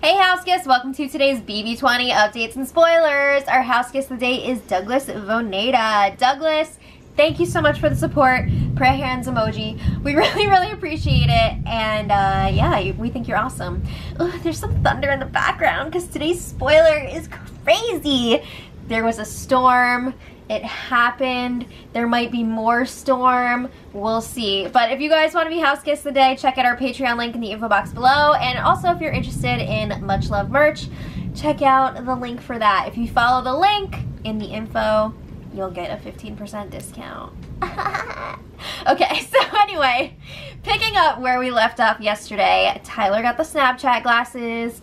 Hey house guests, welcome to today's BB20 updates and spoilers. Our house guest of the day is Douglas Voneda. Douglas, thank you so much for the support. Prayer hands emoji. We really appreciate it. And yeah, we think you're awesome. Ugh, there's some thunder in the background because today's spoiler is crazy. There was a storm. It happened. There might be more storm. We'll see. But if you guys want to be house guests of the day, check out our Patreon link in the info box below. And also, if you're interested in Much Love merch, check out the link for that. If you follow the link in the info, you'll get a 15% discount. Okay, so anyway, picking up where we left off yesterday, Tyler got the Snapchat glasses.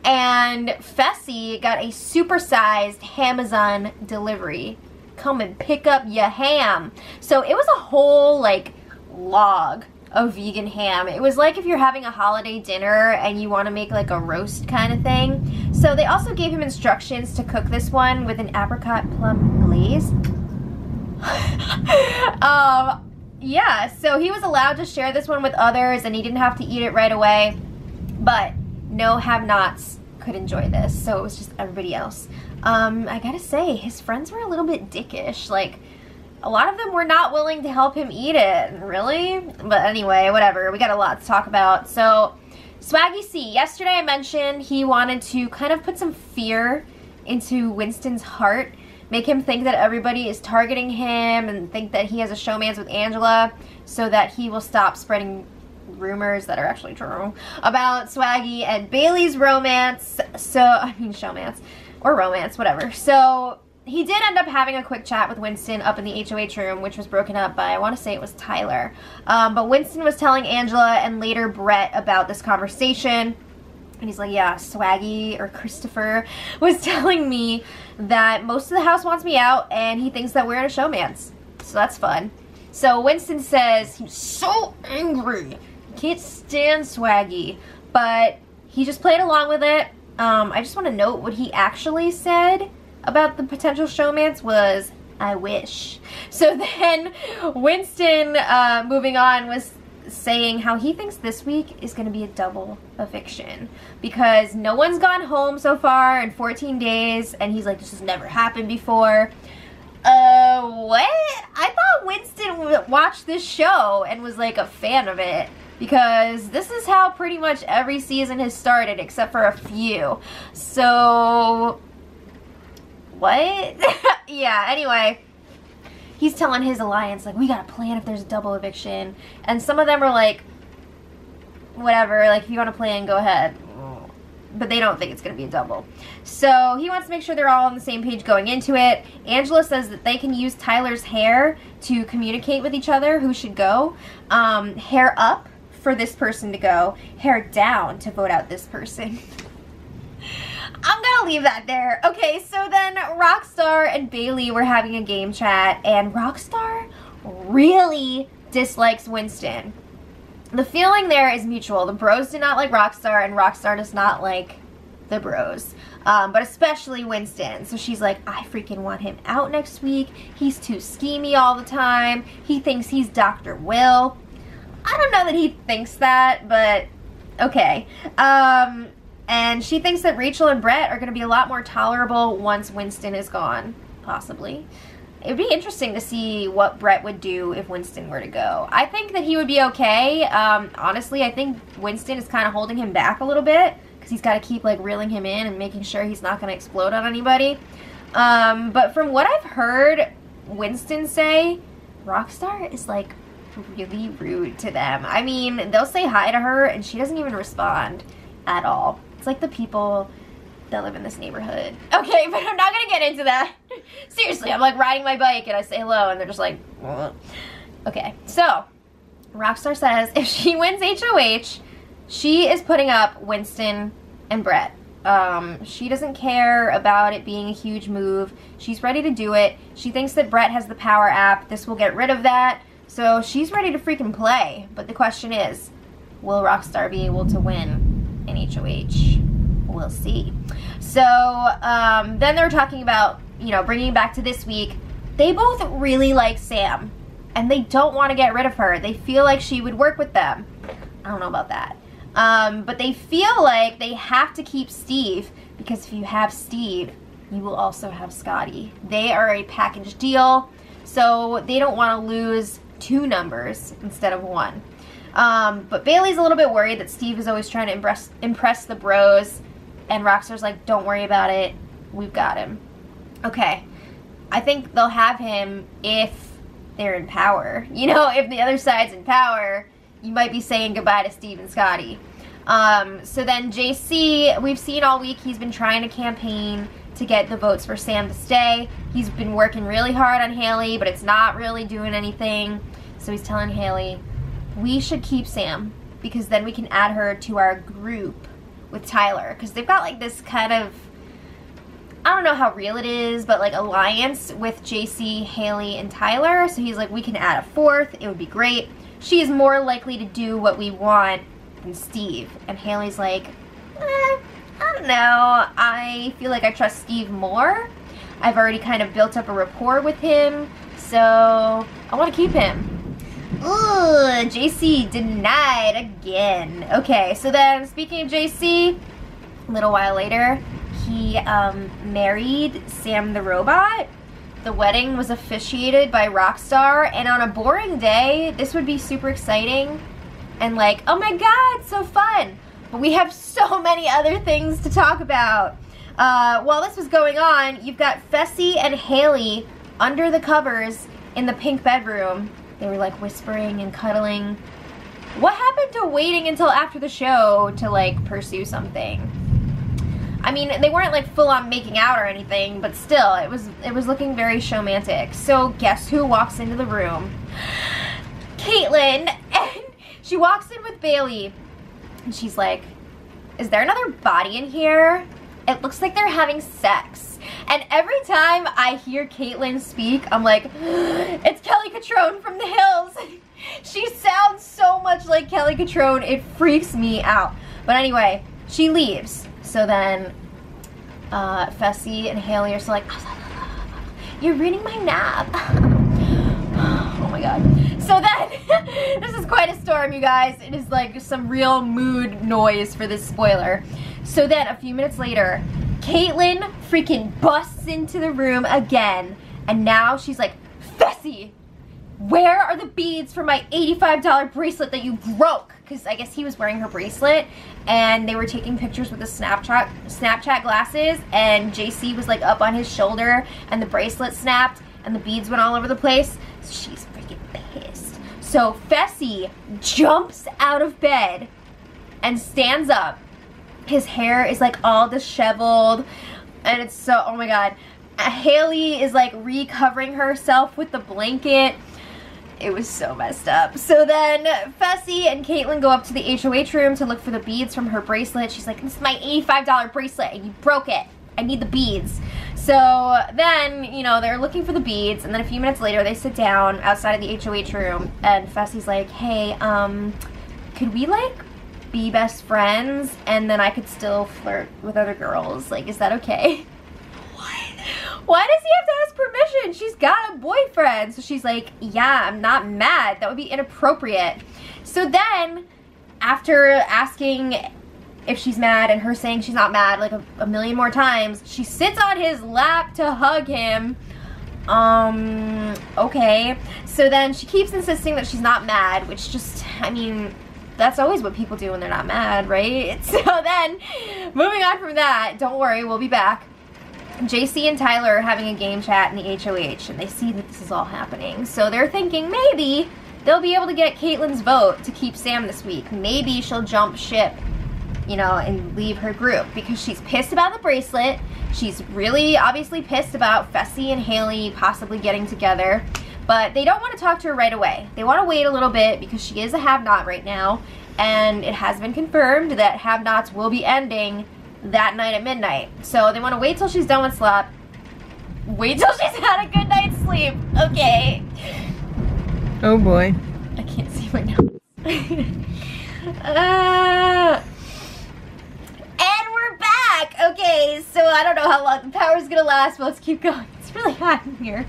And Fessy got a supersized Hamazon delivery. Come and pick up your ham. So it was a whole like log of vegan ham. It was like if you're having a holiday dinner and you want to make like a roast kind of thing. So they also gave him instructions to cook this one with an apricot plum glaze. Yeah, so he was allowed to share this one with others and he didn't have to eat it right away. But no have-nots could enjoy this, so it was just everybody else. I gotta say, his friends were a little bit dickish. Like, a lot of them were not willing to help him eat it. Really? But anyway, whatever. We got a lot to talk about. So, Swaggy C. Yesterday I mentioned he wanted to kind of put some fear into Winston's heart, make him think that everybody is targeting him and think that he has a showmance with Angela so that he will stop spreading rumors that are actually true about Swaggy and Bailey's romance. So, I mean showmance or romance, whatever. So he did end up having a quick chat with Winston up in the HOH room, which was broken up by, I want to say it was Tyler. But Winston was telling Angela and later Brett about this conversation. And he's like, yeah, Swaggy or Christopher was telling me that most of the house wants me out and he thinks that we're in a showmance. So that's fun. So Winston says he's so angry. Can't stand Swaggy, but he just played along with it. I just want to note what he actually said about the potential showmance was, I wish. So then Winston, moving on, was saying how he thinks this week is going to be a double eviction because no one's gone home so far in 14 days, and he's like, this has never happened before. What? I thought Winston watched this show and was like a fan of it. Because this is how pretty much every season has started, except for a few. So, what? Yeah, anyway, he's telling his alliance, like, we got a plan if there's a double eviction. And some of them are like, whatever, like, if you want to plan, go ahead. But they don't think it's going to be a double. So he wants to make sure they're all on the same page going into it. Angela says that they can use Tyler's hair to communicate with each other who should go. Hair up for this person to go, hair down to vote out this person. I'm gonna leave that there. Okay, so then Rockstar and Bailey were having a game chat, and Rockstar really dislikes Winston. The feeling there is mutual. The bros do not like Rockstar, and Rockstar does not like the bros. But especially Winston. So she's like, I freaking want him out next week. He's too schemy all the time. He thinks he's Dr. Will. I don't know that he thinks that, but okay. And she thinks that Rachel and Brett are going to be a lot more tolerable once Winston is gone, possibly. It would be interesting to see what Brett would do if Winston were to go. I think that he would be okay. Honestly, I think Winston is kind of holding him back a little bit because he's got to keep like reeling him in and making sure he's not going to explode on anybody. But from what I've heard Winston say, Rockstar is like really rude to them. I mean, they'll say hi to her and she doesn't even respond at all. It's like the people that live in this neighborhood. Okay, but I'm not gonna get into that. Seriously, I'm like riding my bike and I say hello and they're just like, what? Okay, so Rockstar says if she wins HOH, she is putting up Winston and Brett. She doesn't care about it being a huge move. She's ready to do it. She thinks that Brett has the power app. This will get rid of that. So she's ready to freaking play. But the question is, will Rockstar be able to win in HOH? We'll see. So then they're talking about, you know, bringing it back to this week. They both really like Sam. And they don't want to get rid of her. They feel like she would work with them. I don't know about that. But they feel like they have to keep Steve, because if you have Steve, you will also have Scotty. They are a package deal, so they don't want to lose 2 numbers instead of 1. But Bailey's a little bit worried that Steve is always trying to impress the bros, and Rockstar's like, don't worry about it, we've got him. Okay, I think they'll have him if they're in power. You know, if the other side's in power, you might be saying goodbye to Steve and Scotty. So then JC, we've seen all week, he's been trying to campaign to get the votes for Sam to stay. He's been working really hard on Haley, but it's not really doing anything. So he's telling Haley, we should keep Sam, because then we can add her to our group with Tyler. Because they've got like this kind of, I don't know how real it is, but like alliance with JC, Haley, and Tyler. So he's like, we can add a 4th, it would be great. She is more likely to do what we want than Steve. And Haley's like, I don't know, I feel like I trust Steve more. I've already kind of built up a rapport with him, so I want to keep him. Ooh, JC denied again. Okay, so then speaking of JC, a little while later, he married Sam the robot. The wedding was officiated by Rockstar, and on a boring day, this would be super exciting and like, oh my god, so fun. But we have so many other things to talk about. While this was going on, you've got Fessy and Haley under the covers in the pink bedroom. They were like whispering and cuddling. What happened to waiting until after the show to like pursue something? I mean, they weren't like full on making out or anything, but still, it was looking very showmantic. So guess who walks into the room? Caitlin, and she walks in with Bailey, and she's like, is there another body in here? It looks like they're having sex. And every time I hear Caitlin speak, I'm like, it's Kelly Catrone from The Hills. She sounds so much like Kelly Catrone, it freaks me out. But anyway, she leaves. So then, Fessy and Haley are still like, you're ruining my nap. Oh my god. So then, this is quite a storm, you guys. It is like some real mood noise for this spoiler. So then, a few minutes later, Caitlin freaking busts into the room again. And now she's like, Fessy, where are the beads for my $85 bracelet that you broke? Because I guess he was wearing her bracelet, and they were taking pictures with the Snapchat glasses, and JC was like up on his shoulder, and the bracelet snapped, and the beads went all over the place. So she's freaking pissed. So Fessy jumps out of bed and stands up. His hair is like all disheveled, and it's so, oh my god. Haley is like recovering herself with the blanket. It was so messed up. So then Fessy and Caitlin go up to the HOH room to look for the beads from her bracelet. She's like, this is my $85 bracelet and you broke it. I need the beads. So then, you know, they're looking for the beads, and then a few minutes later they sit down outside of the HOH room, and Fessy's like, hey, could we like be best friends and then I could still flirt with other girls? Like, is that okay? Why does he have to ask permission? She's got a boyfriend. So she's like, yeah, I'm not mad. That would be inappropriate. So then, after asking if she's mad and her saying she's not mad like a million more times, she sits on his lap to hug him. Okay. So then she keeps insisting that she's not mad, which just, I mean, that's always what people do when they're not mad, right? So then, moving on from that, don't worry, we'll be back. JC and Tyler are having a game chat in the HOH, and they see that this is all happening. So they're thinking maybe they'll be able to get Caitlin's vote to keep Sam this week. Maybe she'll jump ship, you know, and leave her group, because she's pissed about the bracelet. She's really obviously pissed about Fessy and Haley possibly getting together. But they don't want to talk to her right away. They want to wait a little bit because she is a have-not right now. And it has been confirmed that have-nots will be ending that night at midnight. So they want to wait till she's done with slop. Wait till she's had a good night's sleep. Okay. Oh boy. I can't see my notes. And we're back. Okay, so I don't know how long the power's gonna last, but let's keep going. It's really hot in here.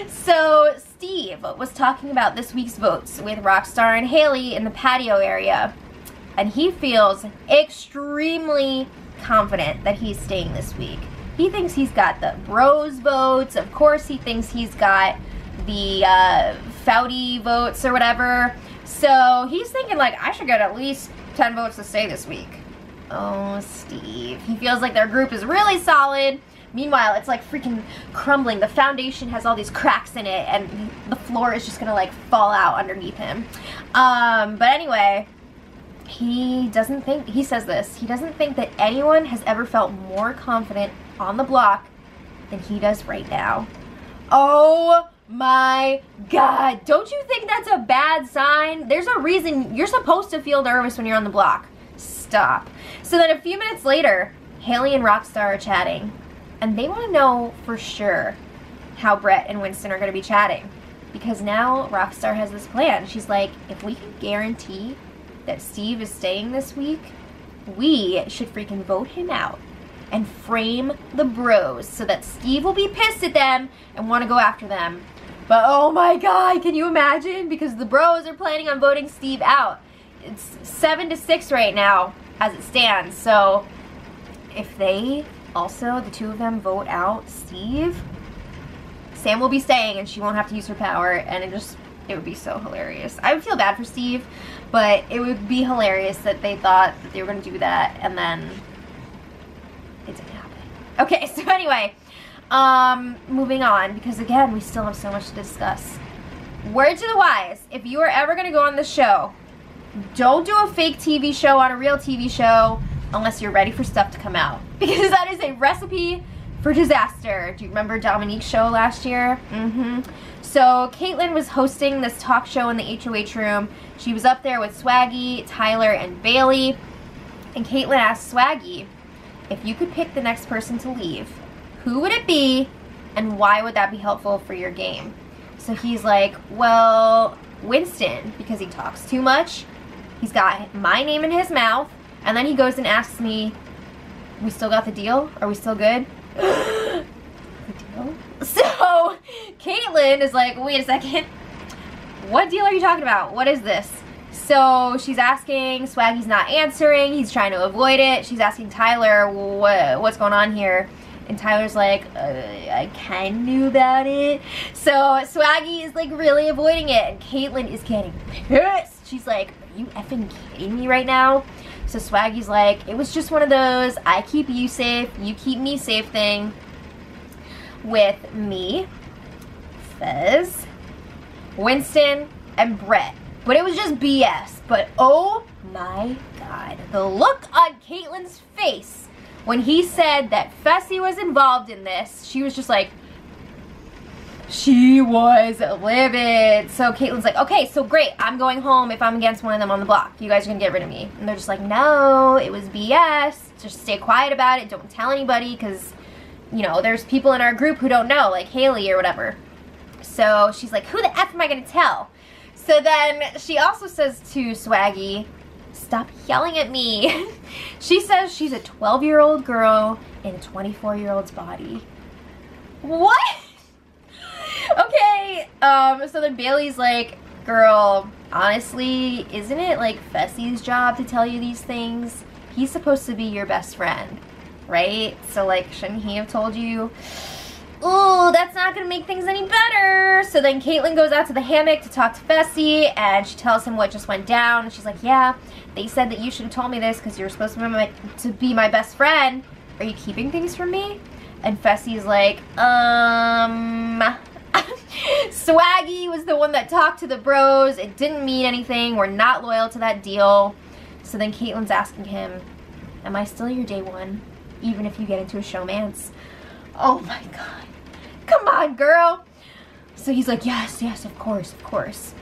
So Steve was talking about this week's votes with Rockstar and Haley in the patio area. and he feels extremely confident that he's staying this week. He thinks he's got the bros votes. Of course, he thinks he's got the Fouty votes or whatever. So he's thinking, like, I should get at least 10 votes to stay this week. Oh, Steve. He feels like their group is really solid. Meanwhile, it's like freaking crumbling. The foundation has all these cracks in it, and the floor is just gonna like fall out underneath him. But anyway, he doesn't think, he says this, he doesn't think that anyone has ever felt more confident on the block than he does right now. Oh my God. Don't you think that's a bad sign? There's a reason you're supposed to feel nervous when you're on the block. Stop. So then a few minutes later, Haley and Rockstar are chatting, and they want to know for sure how Brett and Winston are going to be chatting, because now Rockstar has this plan. She's like, if we can guarantee that Steve is staying this week, we should freaking vote him out and frame the bros so that Steve will be pissed at them and want to go after them. But oh my God, can you imagine? Because the bros are planning on voting Steve out. It's 7-6 right now as it stands. So if they also, the two of them, vote out Steve, Sam will be staying and she won't have to use her power, and it would be so hilarious. I would feel bad for Steve, but it would be hilarious that they thought that they were going to do that and then it didn't happen. Okay, so anyway, moving on, because again, we still have so much to discuss. Word to the wise, if you are ever going to go on this show, don't do a fake TV show on a real TV show unless you're ready for stuff to come out, because that is a recipe for disaster. Do you remember Dominique's show last year? So Caitlyn was hosting this talk show in the HOH room. She was up there with Swaggy, Tyler, and Bailey, and Caitlyn asked Swaggy, if you could pick the next person to leave, who would it be, and why would that be helpful for your game? So he's like, well, Winston, because he talks too much. He's got my name in his mouth. And then he goes and asks me, we still got the deal? Are we still good? The deal? So Caitlyn is like, wait a second. What deal are you talking about? What is this? So she's asking, Swaggy's not answering. He's trying to avoid it. She's asking Tyler, what's going on here? And Tyler's like, I kind of knew about it. So Swaggy is like really avoiding it. And Caitlyn is getting pissed. She's like, are you effing kidding me right now? So Swaggy's like, it was just one of those, I keep you safe, you keep me safe thing with me, Fez, Winston, and Brett. But it was just BS. But oh my God, the look on Caitlyn's face when he said that Fessy was involved in this, she was just like, she was livid. So Caitlyn's like, okay, so great, I'm going home if I'm against one of them on the block. You guys are gonna get rid of me. And they're just like, no, it was BS. Just stay quiet about it. Don't tell anybody, because, you know, there's people in our group who don't know, like Haley or whatever. So she's like, who the F am I gonna tell? So then she also says to Swaggy, stop yelling at me. She says she's a 12-year-old girl in a 24-year-old's body. What? Okay, so then Bailey's like, girl, honestly, isn't it like Fessy's job to tell you these things? He's supposed to be your best friend, right? So like, shouldn't he have told you? Ooh, that's not gonna make things any better. So then Caitlyn goes out to the hammock to talk to Fessy, and she tells him what just went down. And she's like, yeah, they said that you should have told me this because you're supposed to be my best friend. Are you keeping things from me? And Fessy's like, Swaggy was the one that talked to the bros. It didn't mean anything. We're not loyal to that deal. So then Caitlyn's asking him, am I still your day one, even if you get into a showmance? Oh my God. Come on, girl. So he's like, yes, yes, of course, of course.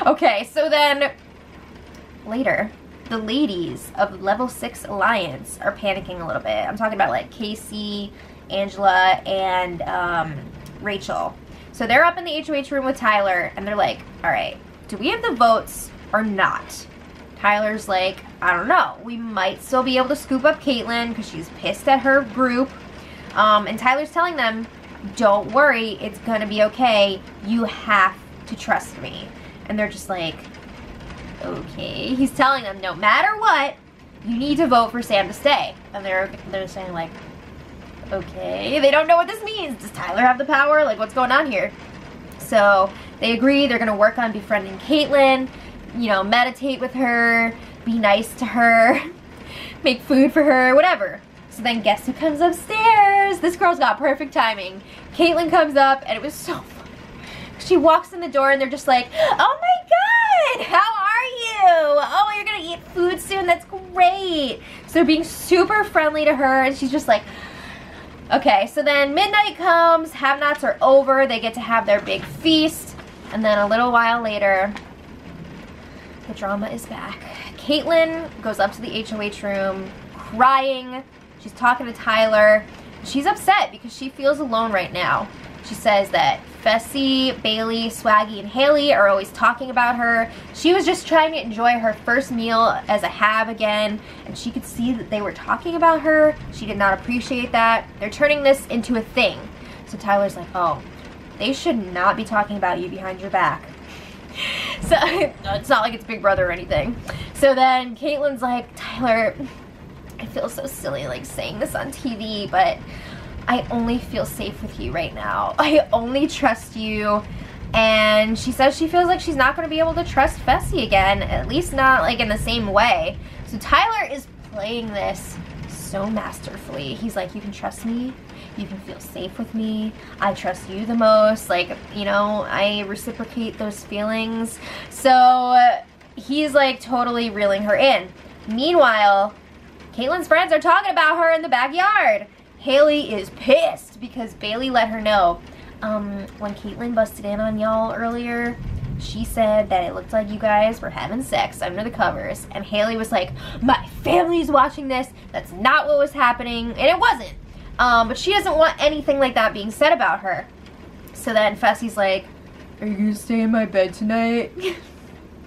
Okay, so then later, the ladies of Level 6 Alliance are panicking a little bit. I'm talking about like Casey, Angela, and Rachel. So they're up in the HOH room with Tyler, and they're like, all right, do we have the votes or not? Tyler's like, I don't know. We might still be able to scoop up Caitlyn because she's pissed at her group. And Tyler's telling them, don't worry, it's gonna be okay. You have to trust me. And they're just like, okay. He's telling them, no matter what, you need to vote for Sam to stay. And they're saying like, okay. They don't know what this means. Does Tyler have the power? Like, what's going on here? So they agree they're going to work on befriending Caitlyn, you know, meditate with her, be nice to her, make food for her, whatever. So then guess who comes upstairs? This girl's got perfect timing. Caitlyn comes up, and it was so funny. She walks in the door, and they're just like, oh my god, how are you? Oh, you're going to eat food soon? That's great. So they're being super friendly to her, and she's just like, okay. So then midnight comes, have-nots are over, they get to have their big feast, and then a little while later, the drama is back. Caitlyn goes up to the HOH room, crying. She's talking to Tyler. She's upset because she feels alone right now. She says that Fessy, Bailey, Swaggy, and Haley are always talking about her. She was just trying to enjoy her first meal as a have again, and she could see that they were talking about her. She did not appreciate that. They're turning this into a thing. So Tyler's like, oh, they should not be talking about you behind your back. So it's not like it's Big Brother or anything. So then Caitlyn's like, Tyler, I feel so silly like saying this on TV, but I only feel safe with you right now. I only trust you. And she says she feels like she's not going to be able to trust Fessy again, at least not like in the same way. So Tyler is playing this so masterfully. He's like, you can trust me. You can feel safe with me. I trust you the most. Like, you know, I reciprocate those feelings. So he's like totally reeling her in. Meanwhile, Caitlyn's friends are talking about her in the backyard. Haley is pissed because Bailey let her know when Caitlyn busted in on y'all earlier, she said that it looked like you guys were having sex under the covers. And Haley was like, my family's watching this. That's not what was happening. And it wasn't. But she doesn't want anything like that being said about her. So then Fessy's like, are you gonna stay in my bed tonight?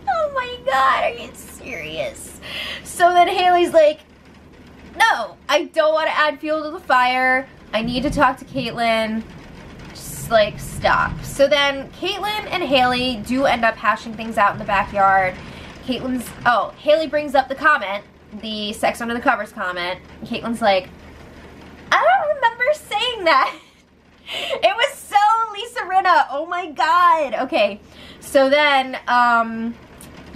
Oh my god, are you serious? So then Haley's like, no, I don't want to add fuel to the fire. I need to talk to Caitlyn. Just like, stop. So then Caitlyn and Haley do end up hashing things out in the backyard. Haley brings up the comment, the sex under the covers comment. And Caitlyn's like, I don't remember saying that. It was so Lisa Rinna. Oh my god. Okay. So then,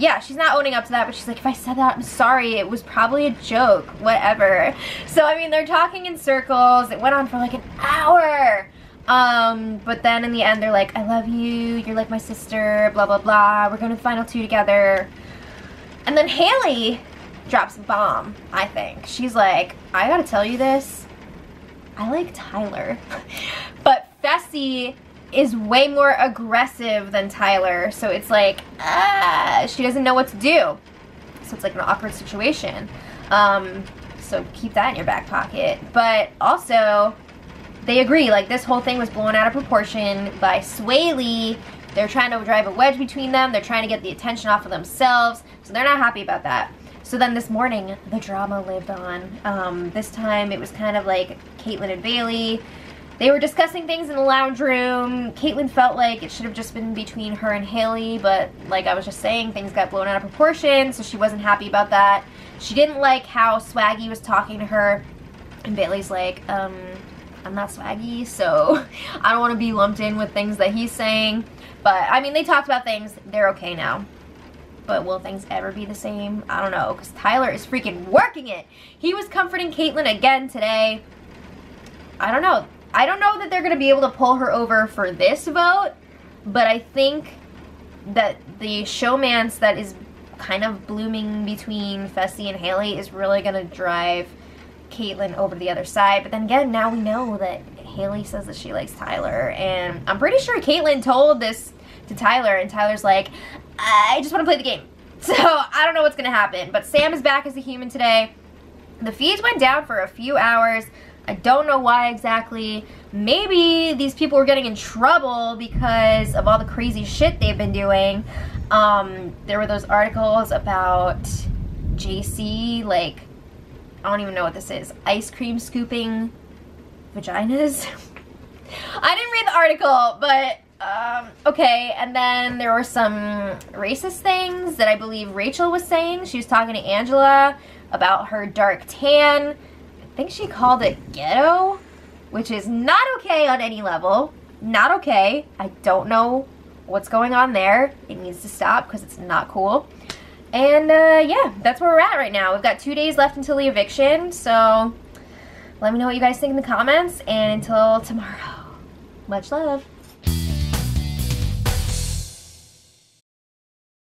yeah, she's not owning up to that, but she's like, if I said that, I'm sorry. It was probably a joke. Whatever. So, I mean, they're talking in circles. It went on for like an hour. But then in the end, they're like, I love you. You're like my sister. Blah, blah, blah. We're going to the final two together. And then Haley drops a bomb, I think. She's like, I gotta tell you this. I like Tyler. But Fessy is way more aggressive than Tyler, so it's like, she doesn't know what to do. So it's like an awkward situation. So keep that in your back pocket. But also, they agree, like this whole thing was blown out of proportion by Swaggy. They're trying to drive a wedge between them. They're trying to get the attention off of themselves, so they're not happy about that. So then this morning, the drama lived on. This time, it was kind of like Caitlyn and Bailey. They were discussing things in the lounge room. Caitlyn felt like it should have just been between her and Haley, but like I was just saying, things got blown out of proportion, so she wasn't happy about that. She didn't like how Swaggy was talking to her, and Bailey's like, I'm not Swaggy, so I don't want to be lumped in with things that he's saying. But, I mean, they talked about things. They're okay now. But will things ever be the same? I don't know, because Tyler is freaking working it. He was comforting Caitlyn again today. I don't know. I don't know that they're going to be able to pull her over for this vote, but I think that the showmance that is kind of blooming between Fessy and Haley is really going to drive Caitlyn over to the other side. But then again, now we know that Haley says that she likes Tyler, and I'm pretty sure Caitlyn told this to Tyler, and Tyler's like, I just want to play the game. So I don't know what's going to happen, but Sam is back as a human today. The feeds went down for a few hours. I don't know why exactly. Maybe these people were getting in trouble because of all the crazy shit they've been doing. There were those articles about JC, like, I don't even know what this is. Ice cream scooping vaginas. I didn't read the article, but Okay, and then there were some racist things that I believe Rachel was saying. She was talking to Angela about her dark tan. I think she called it ghetto, which is not okay on any level. Not okay. I don't know what's going on there. It needs to stop because it's not cool. And yeah, that's where we're at right now. We've got 2 days left until the eviction, so let me know what you guys think in the comments, and until tomorrow, much love.